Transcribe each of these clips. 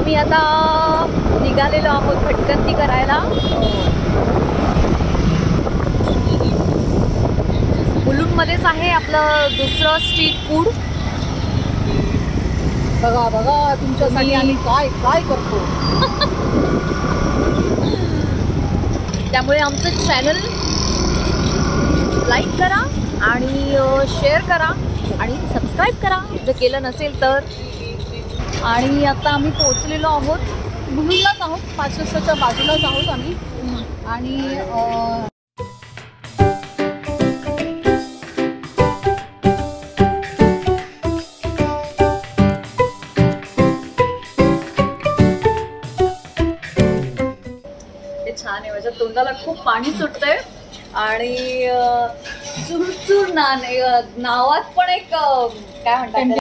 आम्ही आता निघालेलो आहोत भटकंती करायला. मुलुंडमध्येच आहे आपलं दुसरं स्ट्रीट फूड. बघा बघा तुमच्यासाठी आम्ही काय काय करतो. त्यामुळे आमचं चॅनल लाईक करा आणि शेअर करा आणि सबस्क्राईब करा जर केलं नसेल तर. आणि आता आम्ही पोहोचलेलो आहोत, मुलुंडलाच आहोत, 5 रस्त्याच्या बाजूलाच आहोत आम्ही. आणि छान आहे, माझ्या तोंडाला खूप पाणी सुटतंय. आणि चुरचूर नान नावात पण एक काय म्हणतात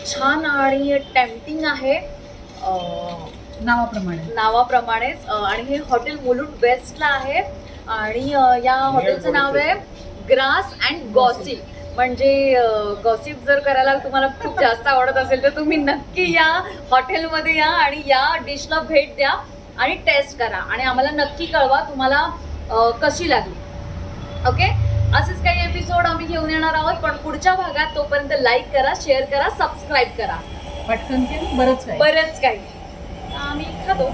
छान आणि टेम्पटिंग आहे नावाप्रमाणेच. आणि हे हॉटेल मुलुंड वेस्टला आहे आणि या हॉटेलचं नाव आहे ग्रास अँड गॉसिप. म्हणजे गॉसिप जर करायला तुम्हाला खूप जास्त आवडत असेल तर तुम्ही नक्की या हॉटेलमध्ये या आणि या डिशला भेट द्या आणि टेस्ट करा आणि आम्हाला नक्की कळवा तुम्हाला कशी लागली. ओके, असेच काही एपिसोड आम्ही घेऊन येणार आहोत पण पुढच्या भागात. तोपर्यंत लाईक करा, शेअर करा, सबस्क्राईब करा. भटकंती बरंच काही आम्ही खातो.